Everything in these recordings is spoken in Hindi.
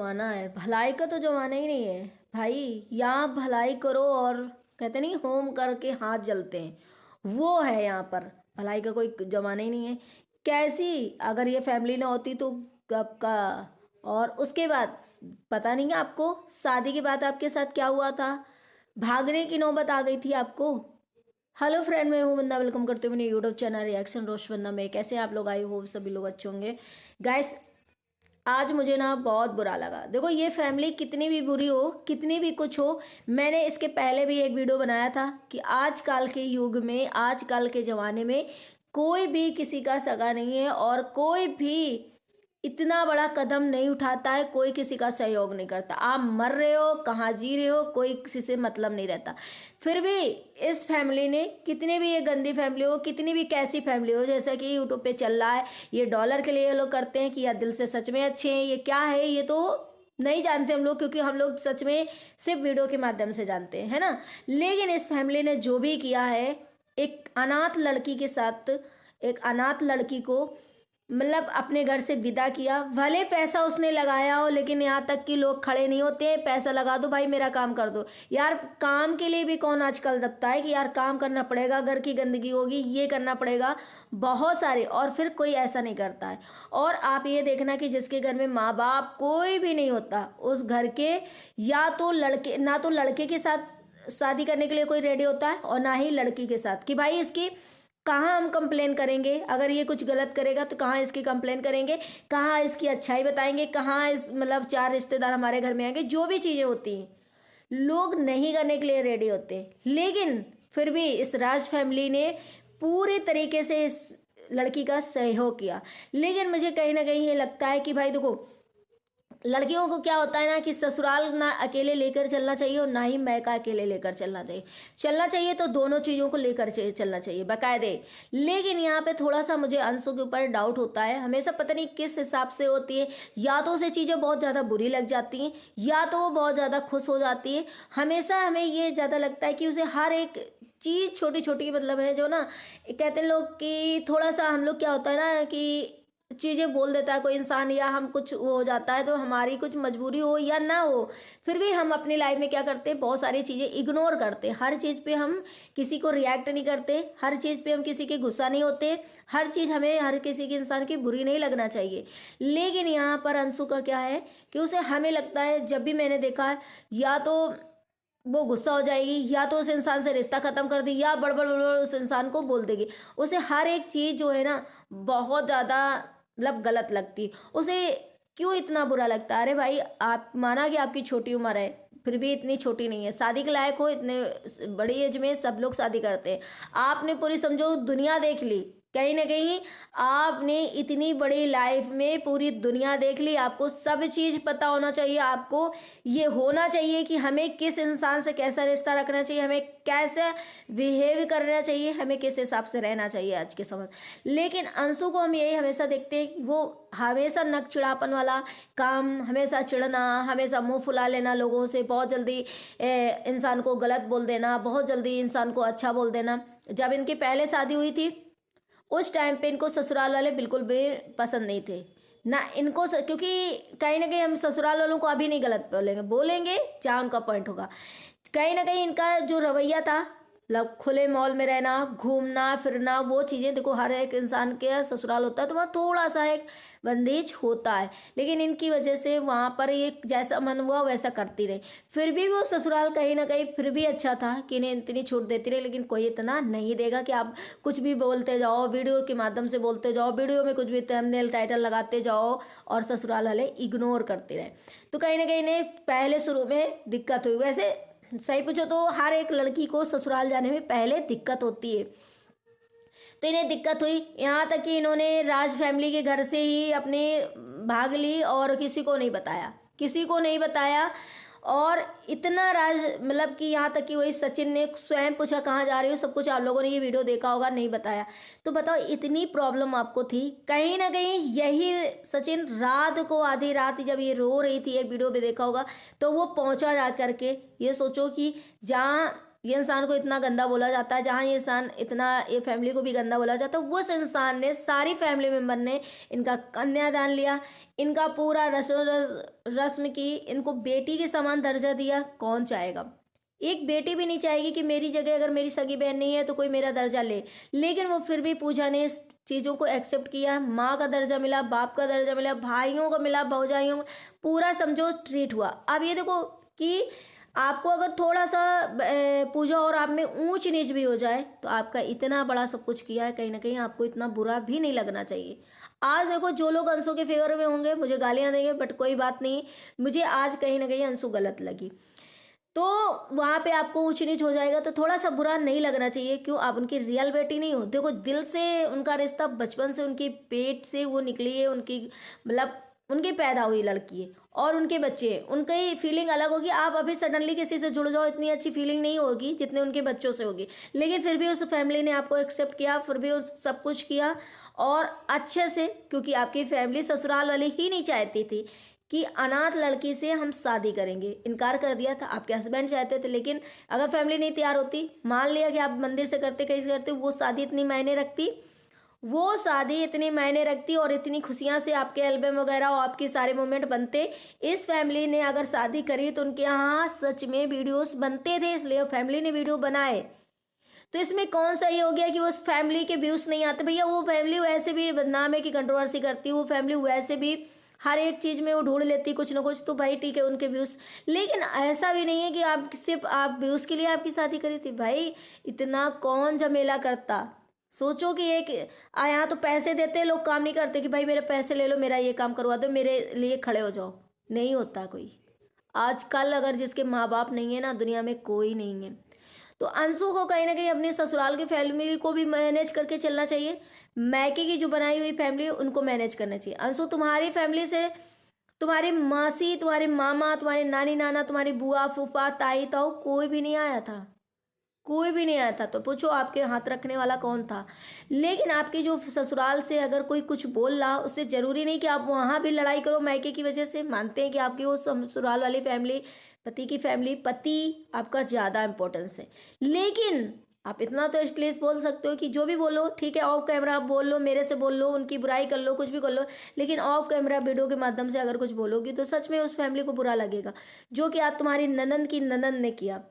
जमाना है, भलाई का तो जमाना ही नहीं है भाई। यहाँ भलाई करो और कहते नहीं होम करके हाथ जलते हैं, वो है यहाँ पर। भलाई का कोई जमाना ही नहीं है। कैसी अगर ये फैमिली ना होती तो कब का। और उसके बाद पता नहीं है आपको, शादी के बाद आपके साथ क्या हुआ था, भागने की नौबत आ गई थी आपको। हेलो फ्रेंड, मैं हूँ वंदना, वेलकम करते हुए मेरे यूट्यूब चैनल रिएक्शन रोश वंदना में। कैसे हैं आप लोग? आई होप सभी लोग अच्छे होंगे। गाइस, आज मुझे ना बहुत बुरा लगा। देखो, ये फैमिली कितनी भी बुरी हो, कितनी भी कुछ हो, मैंने इसके पहले भी एक वीडियो बनाया था कि आजकल के युग में, आजकल के ज़माने में कोई भी किसी का सगा नहीं है और कोई भी इतना बड़ा कदम नहीं उठाता है, कोई किसी का सहयोग नहीं करता। आप मर रहे हो, कहाँ जी रहे हो, कोई किसी से मतलब नहीं रहता। फिर भी इस फैमिली ने, कितनी भी ये गंदी फैमिली हो, कितनी भी कैसी फैमिली हो, जैसा कि यूट्यूब पे चल रहा है, ये डॉलर के लिए ये लोग करते हैं कि या दिल से सच में अच्छे हैं, ये क्या है ये तो नहीं जानते हम लोग, क्योंकि हम लोग सच में सिर्फ वीडियो के माध्यम से जानते हैं, है ना। लेकिन इस फैमिली ने जो भी किया है, एक अनाथ लड़की के साथ, एक अनाथ लड़की को मतलब अपने घर से विदा किया। भले पैसा उसने लगाया हो, लेकिन यहाँ तक कि लोग खड़े नहीं होते हैं, पैसा लगा दो भाई, मेरा काम कर दो। यार, काम के लिए भी कौन आजकल दबता है कि यार काम करना पड़ेगा, घर की गंदगी होगी, ये करना पड़ेगा, बहुत सारे। और फिर कोई ऐसा नहीं करता है। और आप ये देखना कि जिसके घर में माँ बाप कोई भी नहीं होता, उस घर के या तो लड़के, ना तो लड़के के साथ शादी करने के लिए कोई रेडी होता है और ना ही लड़की के साथ, कि भाई इसकी कहाँ हम कंप्लेन करेंगे, अगर ये कुछ गलत करेगा तो कहाँ इसकी कंप्लेन करेंगे, कहाँ इसकी अच्छाई बताएंगे, कहाँ इस मतलब चार रिश्तेदार हमारे घर में आएंगे। जो भी चीज़ें होती हैं लोग नहीं करने के लिए रेडी होते हैं। लेकिन फिर भी इस राज फैमिली ने पूरी तरीके से इस लड़की का सहयोग किया। लेकिन मुझे कहीं ना कहीं ये लगता है कि भाई देखो, लड़कियों को क्या होता है ना कि ससुराल ना अकेले लेकर चलना चाहिए और ना ही मैका अकेले लेकर चलना चाहिए। चलना चाहिए तो दोनों चीज़ों को लेकर चलना चाहिए बाकायदे। लेकिन यहाँ पे थोड़ा सा मुझे अंशों के ऊपर डाउट होता है, हमेशा पता नहीं किस हिसाब से होती है। या तो उसे चीज़ें बहुत ज़्यादा बुरी लग जाती हैं, या तो वो बहुत ज़्यादा खुश हो जाती है। हमेशा हमें ये ज़्यादा लगता है कि उसे हर एक चीज़ छोटी छोटी, मतलब है जो ना, कहते हैं लोग कि थोड़ा सा हम लोग क्या होता है ना कि चीज़ें बोल देता है कोई इंसान, या हम कुछ वो हो जाता है तो हमारी कुछ मजबूरी हो या ना हो, फिर भी हम अपनी लाइफ में क्या करते हैं, बहुत सारी चीज़ें इग्नोर करते हैं। हर चीज़ पे हम किसी को रिएक्ट नहीं करते, हर चीज़ पे हम किसी के गुस्सा नहीं होते, हर चीज़ हमें हर किसी के इंसान की बुरी नहीं लगना चाहिए। लेकिन यहाँ पर अंशु का क्या है कि उसे, हमें लगता है जब भी मैंने देखा है, या तो वो गुस्सा हो जाएगी, या तो उस इंसान से रिश्ता खत्म कर दी, या बड़बड़ बड़बड़ उस इंसान को बोल देगी। उसे हर एक चीज़ जो है ना बहुत ज़्यादा मतलब गलत लगती। उसे क्यों इतना बुरा लगता है? अरे भाई, आप माना कि आपकी छोटी उम्र है, फिर भी इतनी छोटी नहीं है, शादी के लायक हो। इतने बड़ी एज में सब लोग शादी करते हैं। आपने पूरी समझो दुनिया देख ली, कहीं ना कहीं आपने इतनी बड़ी लाइफ में पूरी दुनिया देख ली, आपको सब चीज़ पता होना चाहिए। आपको ये होना चाहिए कि हमें किस इंसान से कैसा रिश्ता रखना चाहिए, हमें कैसे बिहेव करना चाहिए, हमें किस हिसाब से रहना चाहिए आज के समय। लेकिन अंशु को हम यही हमेशा देखते हैं कि वो हमेशा नक चिढ़ापन वाला काम, हमेशा चिढ़ना, हमेशा मुंह फुला लेना लोगों से, बहुत जल्दी इंसान को गलत बोल देना, बहुत जल्दी इंसान को अच्छा बोल देना। जब इनकी पहले शादी हुई थी उस टाइम पे इनको ससुराल वाले बिल्कुल भी पसंद नहीं थे ना इनको, क्योंकि कहीं ना कहीं हम ससुराल वालों को अभी नहीं गलत बोलेंगे, बोलेंगे जहाँ उनका पॉइंट होगा। कहीं ना कहीं इनका जो रवैया था, मतलब खुले मॉल में रहना, घूमना फिरना, वो चीज़ें देखो हर एक इंसान के ससुराल होता है तो वहाँ थोड़ा सा एक बंदेज होता है। लेकिन इनकी वजह से वहाँ पर एक जैसा मन हुआ वैसा करती रही। फिर भी वो ससुराल कहीं ना कहीं फिर भी अच्छा था कि इन्हें इतनी छूट देती रही। लेकिन कोई इतना नहीं देगा कि आप कुछ भी बोलते जाओ, वीडियो के माध्यम से बोलते जाओ, वीडियो में कुछ भी थंबनेल टाइटल लगाते जाओ और ससुराल वाले इग्नोर करते रहे। तो कहीं ना कहीं इन्हें पहले शुरू में दिक्कत हुई। वैसे सही पूछो तो हर एक लड़की को ससुराल जाने में पहले दिक्कत होती है, तो इन्हें दिक्कत हुई। यहाँ तक कि इन्होंने राज फैमिली के घर से ही अपने भाग ली और किसी को नहीं बताया, किसी को नहीं बताया। और इतना राज, मतलब कि यहाँ तक कि वही सचिन ने स्वयं पूछा कहाँ जा रही हो, सब कुछ आप लोगों ने ये वीडियो देखा होगा, नहीं बताया। तो बताओ, इतनी प्रॉब्लम आपको थी। कहीं ना कहीं यही सचिन रात को, आधी रात जब ये रो रही थी, एक वीडियो भी देखा होगा, तो वो पहुंचा जा करके, ये सोचो कि जहाँ ये इंसान को इतना गंदा बोला जाता है, जहाँ ये इंसान इतना, ये फैमिली को भी गंदा बोला जाता है, उस इंसान ने, सारी फैमिली मेम्बर ने इनका कन्यादान लिया, इनका पूरा रस्म की, इनको बेटी के समान दर्जा दिया। कौन चाहेगा? एक बेटी भी नहीं चाहेगी कि मेरी जगह अगर मेरी सगी बहन नहीं है तो कोई मेरा दर्जा ले, लेकिन वो फिर भी पूजा ने इस चीज़ों को एक्सेप्ट किया। माँ का दर्जा मिला, बाप का दर्जा मिला, भाइयों को मिला, भौजाइयों को, पूरा समझो ट्रीट हुआ। अब ये देखो कि आपको अगर थोड़ा सा पूजा और आप में ऊंच नीच भी हो जाए तो आपका इतना बड़ा सब कुछ किया है, कहीं ना कहीं आपको इतना बुरा भी नहीं लगना चाहिए। आज देखो जो लोग अंशु के फेवर में होंगे मुझे गालियां देंगे, बट कोई बात नहीं, मुझे आज कहीं ना कहीं अंशु गलत लगी, तो वहाँ पे आपको ऊंच नीच हो जाएगा तो थोड़ा सा बुरा नहीं लगना चाहिए। क्यों? आप उनकी रियल बेटी नहीं हो। देखो दिल से उनका रिश्ता, बचपन से उनके पेट से वो निकली है, उनकी मतलब उनकी पैदा हुई लड़की है और उनके बच्चे हैं, उनकी फीलिंग अलग होगी। आप अभी सडनली किसी से जुड़ जाओ, इतनी अच्छी फीलिंग नहीं होगी जितने उनके बच्चों से होगी, लेकिन फिर भी उस फैमिली ने आपको एक्सेप्ट किया, फिर भी उस सब कुछ किया और अच्छे से, क्योंकि आपकी फैमिली ससुराल वाले ही नहीं चाहती थी कि अनाथ लड़की से हम शादी करेंगे। इनकार कर दिया था, आपके हस्बैंड चाहते थे, लेकिन अगर फैमिली नहीं तैयार होती, मान लिया कि आप मंदिर से करते, कहीं से करते, वो शादी इतनी मायने रखती, वो शादी इतनी मायने रखती और इतनी खुशियां से आपके एल्बम वगैरह और आपके सारे मोमेंट बनते। इस फैमिली ने अगर शादी करी तो उनके यहाँ सच में वीडियोस बनते थे, इसलिए फैमिली ने वीडियो बनाए। तो इसमें कौन सा ये हो गया कि उस फैमिली के व्यूज नहीं आते? भैया वो फैमिली वैसे भी बदनाम है कि कंट्रोवर्सी करती है, वो फैमिली वैसे भी हर एक चीज़ में वो ढूंढ लेती कुछ ना कुछ, तो भाई ठीक है उनके व्यूज़। लेकिन ऐसा भी नहीं है कि आप सिर्फ आप व्यूज़ के लिए आपकी शादी करी थी। भाई इतना कौन झमेला करता? सोचो कि एक यहाँ तो पैसे देते लोग, काम नहीं करते कि भाई मेरे पैसे ले लो, मेरा ये काम करवा दो, मेरे लिए खड़े हो जाओ। नहीं होता कोई। आजकल अगर जिसके माँ बाप नहीं है ना, दुनिया में कोई नहीं है। तो अंशु को कहीं ना कहीं अपने ससुराल की फैमिली को भी मैनेज करके चलना चाहिए, मैके की जो बनाई हुई फैमिली है उनको मैनेज करना चाहिए। अंशु तुम्हारी फैमिली से तुम्हारी मासी, तुम्हारे मामा, तुम्हारे नानी नाना, तुम्हारी बुआ फूफा ताई ताऊ कोई भी नहीं आया था, कोई भी नहीं आया था। तो पूछो आपके हाथ रखने वाला कौन था? लेकिन आपकी जो ससुराल से अगर कोई कुछ बोल रहा, उससे जरूरी नहीं कि आप वहां भी लड़ाई करो मैके की वजह से। मानते हैं कि आपकी वो ससुराल वाली फैमिली, पति की फैमिली, पति आपका ज़्यादा इंपॉर्टेंस है, लेकिन आप इतना तो एटलीस्ट बोल सकते हो कि जो भी बोलो ठीक है, ऑफ कैमरा आप बोल लो, मेरे से बोल लो, उनकी बुराई कर लो, कुछ भी कर लो, लेकिन ऑफ कैमरा वीडियो के माध्यम से अगर कुछ बोलोगी तो सच में उस फैमिली को बुरा लगेगा। जो कि आज तुम्हारी ननंद की ननंद ने किया,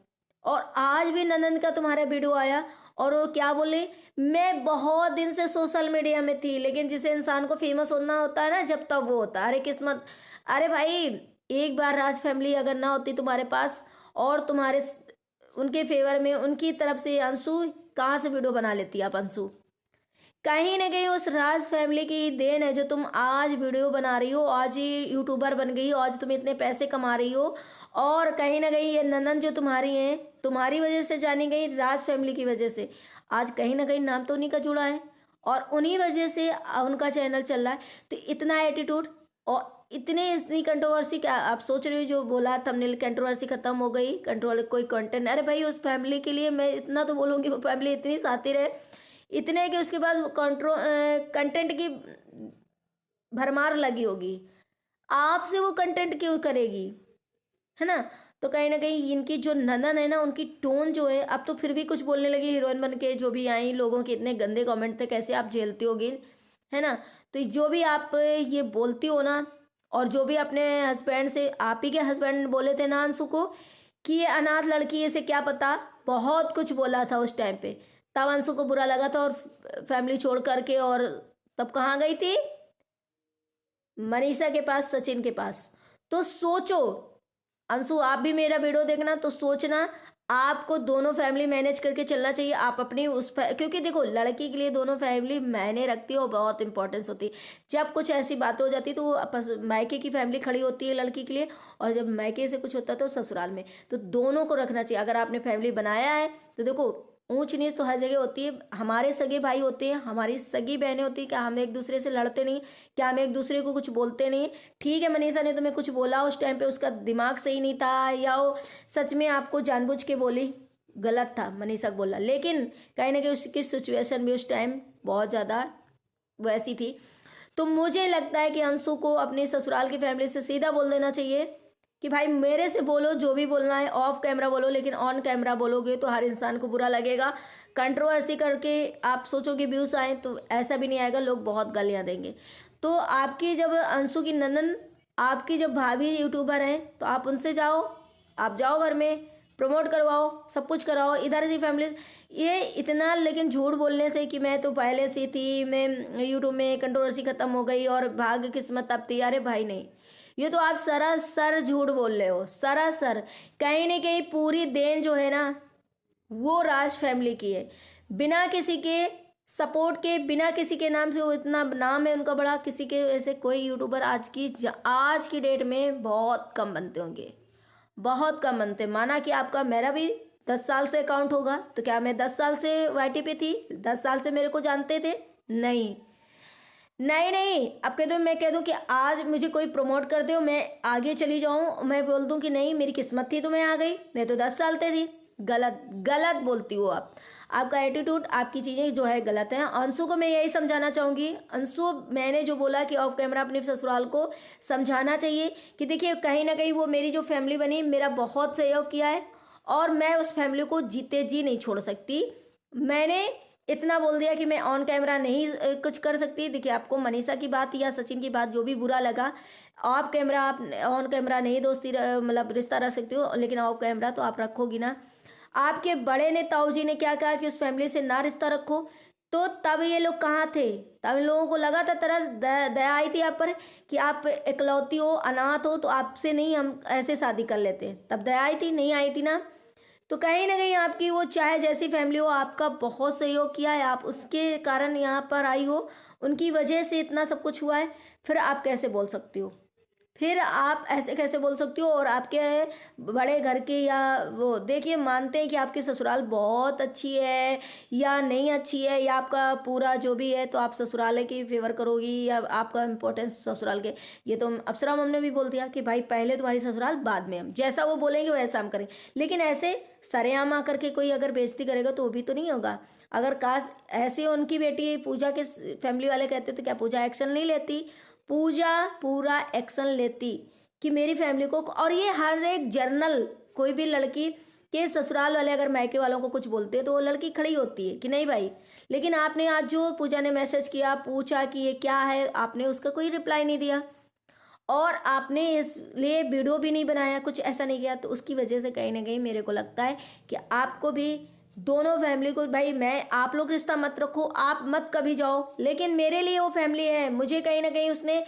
और आज भी ननंद का तुम्हारा वीडियो आया और वो क्या बोले, मैं बहुत दिन से सोशल मीडिया में थी, लेकिन जिसे इंसान को फेमस होना होता है ना, जब तब वो होता है। अरे किस्मत, अरे भाई एक बार राज फैमिली अगर ना होती तुम्हारे पास और तुम्हारे उनके फेवर में उनकी तरफ से, अंशु कहाँ से वीडियो बना लेती आप? अंशु कहीं ना कहीं उस राज फैमिली की देन है जो तुम आज वीडियो बना रही हो, आज ही यूट्यूबर बन गई हो, आज तुम इतने पैसे कमा रही हो। और कहीं ना कहीं ये ननन जो तुम्हारी हैं, तुम्हारी वजह से जानी गई, राज फैमिली की वजह से आज कहीं ना कहीं नाम तो उन्हीं का जुड़ा है और उन्हीं वजह से उनका चैनल चल रहा है। तो इतना एटीट्यूड और इतनी कंट्रोवर्सी, क्या आप सोच रहे हो? जो बोला थंबनेल, कंट्रोवर्सी खत्म हो गई, कंट्रोल कोई कंटेंट। अरे भाई उस फैमिली के लिए मैं इतना तो बोलूँगी, वो फैमिली इतनी शातिर है, इतने कि उसके बाद कंटेंट की भरमार लगी होगी, आपसे वो कंटेंट क्यों करेगी, है ना? तो कहीं ना कहीं इनकी जो ननन है ना, उनकी टोन जो है, अब तो फिर भी कुछ बोलने लगी हीरोइन बन के। जो भी आई लोगों के इतने गंदे कमेंट थे, कैसे आप झेलती होगी, है ना? तो जो भी आप ये बोलती हो ना, और जो भी अपने हस्बैंड से, आप ही के हस्बैंड बोले थे ना अंशु को कि ये अनाथ लड़की है, इसे क्या पता, बहुत कुछ बोला था उस टाइम पे, तब अंशु को बुरा लगा था और फैमिली छोड़ करके, और तब कहाँ गई थी? मनीषा के पास, सचिन के पास। तो सोचो अंशु, आप भी मेरा वीडियो देखना तो सोचना, आपको दोनों फैमिली मैनेज करके चलना चाहिए। आप अपनी क्योंकि देखो लड़की के लिए दोनों फैमिली मायने रखती है और बहुत इंपॉर्टेंस होती है। जब कुछ ऐसी बातें हो जाती है तो वो मायके की फैमिली खड़ी होती है लड़की के लिए, और जब मायके से कुछ होता है तो ससुराल में, तो दोनों को रखना चाहिए। अगर आपने फैमिली बनाया है तो देखो ऊंच नीच तो हर जगह होती है। हमारे सगे भाई होते हैं, हमारी सगी बहनें होती हैं, क्या हम एक दूसरे से लड़ते नहीं? क्या हम एक दूसरे को कुछ बोलते नहीं? ठीक है मनीषा ने तुम्हें कुछ बोला उस टाइम पे, उसका दिमाग सही नहीं था, या वो सच में आपको जानबूझ के बोली, गलत था मनीषा को बोला, लेकिन कहीं ना कहीं उसकी सिचुएशन भी उस टाइम बहुत ज़्यादा वैसी थी। तो मुझे लगता है कि अंशु को अपने ससुराल की फैमिली से सीधा बोल देना चाहिए कि भाई मेरे से बोलो जो भी बोलना है, ऑफ कैमरा बोलो, लेकिन ऑन कैमरा बोलोगे तो हर इंसान को बुरा लगेगा। कंट्रोवर्सी करके आप सोचोगे व्यूज़ आए, तो ऐसा भी नहीं आएगा, लोग बहुत गालियाँ देंगे। तो आपकी जब अंशु की नंदन, आपकी जब भाभी यूट्यूबर हैं, तो आप उनसे जाओ, आप जाओ घर में, प्रमोट करवाओ, सब कुछ कराओ। इधर की फैमिली ये इतना, लेकिन झूठ बोलने से कि मैं तो पहले से थी, मैं यूट्यूब में कंट्रोवर्सी ख़त्म हो गई और भाग्य किस्मत अब थी, अरे भाई नहीं, ये तो आप सरासर झूठ बोल रहे हो, सरासर। कहीं ना कहीं पूरी देन जो है ना, वो राज फैमिली की है। बिना किसी के सपोर्ट के, बिना किसी के नाम से, वो इतना नाम है उनका बड़ा, किसी के ऐसे कोई यूट्यूबर आज की डेट में बहुत कम बनते होंगे, बहुत कम बनते। माना कि आपका, मेरा भी 10 साल से अकाउंट होगा, तो क्या मैं 10 साल से वाईटी पे थी, 10 साल से मेरे को जानते थे? नहीं नहीं नहीं। अब कह दो, मैं कह दूं कि आज मुझे कोई प्रमोट कर दो, मैं आगे चली जाऊं, मैं बोल दूं कि नहीं मेरी किस्मत थी तो मैं आ गई, मैं तो 10 साल से थी। गलत गलत बोलती हो आप, आपका एटीट्यूड, आपकी चीज़ें जो है गलत है। अंशु को मैं यही समझाना चाहूँगी, अंशु मैंने जो बोला कि ऑफ कैमरा अपने ससुराल को समझाना चाहिए कि देखिए कहीं ना कहीं वो मेरी जो फैमिली बनी, मेरा बहुत सहयोग किया है, और मैं उस फैमिली को जीते जी नहीं छोड़ सकती। मैंने इतना बोल दिया कि मैं ऑन कैमरा नहीं कुछ कर सकती। देखिए आपको मनीषा की बात या सचिन की बात जो भी बुरा लगा, ऑफ कैमरा आप, ऑन कैमरा नहीं दोस्ती मतलब रिश्ता रख सकती हो, लेकिन ऑफ कैमरा तो आप रखोगी ना। आपके बड़े ने, ताऊ जी ने क्या कहा कि उस फैमिली से ना रिश्ता रखो, तो तब ये लोग कहाँ थे? तब इन लोगों को लगा था, तरस दया आई थी आप पर कि आप इकलौती हो, अनाथ हो, तो आपसे नहीं हम ऐसे शादी कर लेते, तब दया आई थी? नहीं आई थी ना। तो कहीं ना कहीं आपकी वो चाहे जैसी फैमिली हो, आपका बहुत सहयोग किया है, आप उसके कारण यहाँ पर आई हो, उनकी वजह से इतना सब कुछ हुआ है। फिर आप कैसे बोल सकती हो? फिर आप ऐसे कैसे बोल सकती हो? और आपके बड़े घर के, या वो देखिए मानते हैं कि आपकी ससुराल बहुत अच्छी है या नहीं अच्छी है, या आपका पूरा जो भी है, तो आप ससुराल की फेवर करोगी या आपका इम्पोर्टेंस ससुराल के। ये तो अप्सरा मैम ने भी बोल दिया कि भाई पहले तुम्हारी ससुराल, बाद में हम, जैसा वो बोलेंगे वैसा हम करेंगे। लेकिन ऐसे सरेआम आकर के कोई अगर बेइज्जती करेगा तो वो भी तो नहीं होगा। अगर काश ऐसे उनकी बेटी पूजा के फैमिली वाले कहते तो क्या पूजा एक्शन नहीं लेती? पूजा पूरा एक्शन लेती कि मेरी फैमिली को। और ये हर एक जर्नल, कोई भी लड़की के ससुराल वाले अगर मायके वालों को कुछ बोलते हैं तो वो लड़की खड़ी होती है कि नहीं भाई। लेकिन आपने आज जो पूजा ने मैसेज किया, पूछा कि ये क्या है, आपने उसका कोई रिप्लाई नहीं दिया, और आपने इसलिए वीडियो भी नहीं बनाया, कुछ ऐसा नहीं किया। तो उसकी वजह से कहीं ना कहीं मेरे को लगता है कि आपको भी, दोनों फैमिली को, भाई मैं, आप लोग रिश्ता मत रखो, आप मत कभी जाओ, लेकिन मेरे लिए वो फैमिली है, मुझे कहीं ना कहीं उसने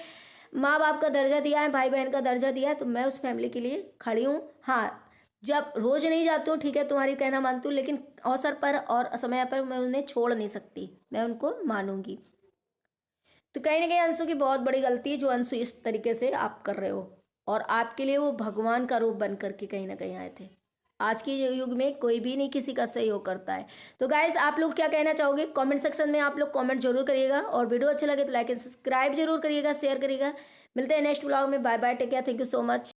माँ बाप का दर्जा दिया है, भाई बहन का दर्जा दिया है, तो मैं उस फैमिली के लिए खड़ी हूँ। हाँ, जब रोज नहीं जाती हूँ, ठीक है, तुम्हारी कहना मानती हूँ, लेकिन अवसर पर और समय पर मैं उन्हें छोड़ नहीं सकती, मैं उनको मानूंगी। तो कहीं ना कहीं अंशु की बहुत बड़ी गलती है जो अंशु इस तरीके से आप कर रहे हो, और आपके लिए वो भगवान का रूप बन करके कहीं ना कहीं आए थे। आज के युग में कोई भी नहीं किसी का सहयोग करता है। तो गाइस, आप लोग क्या कहना चाहोगे कमेंट सेक्शन में? आप लोग कमेंट जरूर करिएगा, और वीडियो अच्छा लगे तो लाइक एंड सब्सक्राइब जरूर करिएगा, शेयर करिएगा। मिलते हैं नेक्स्ट ब्लॉग में। Bye bye, take care, thank you so much.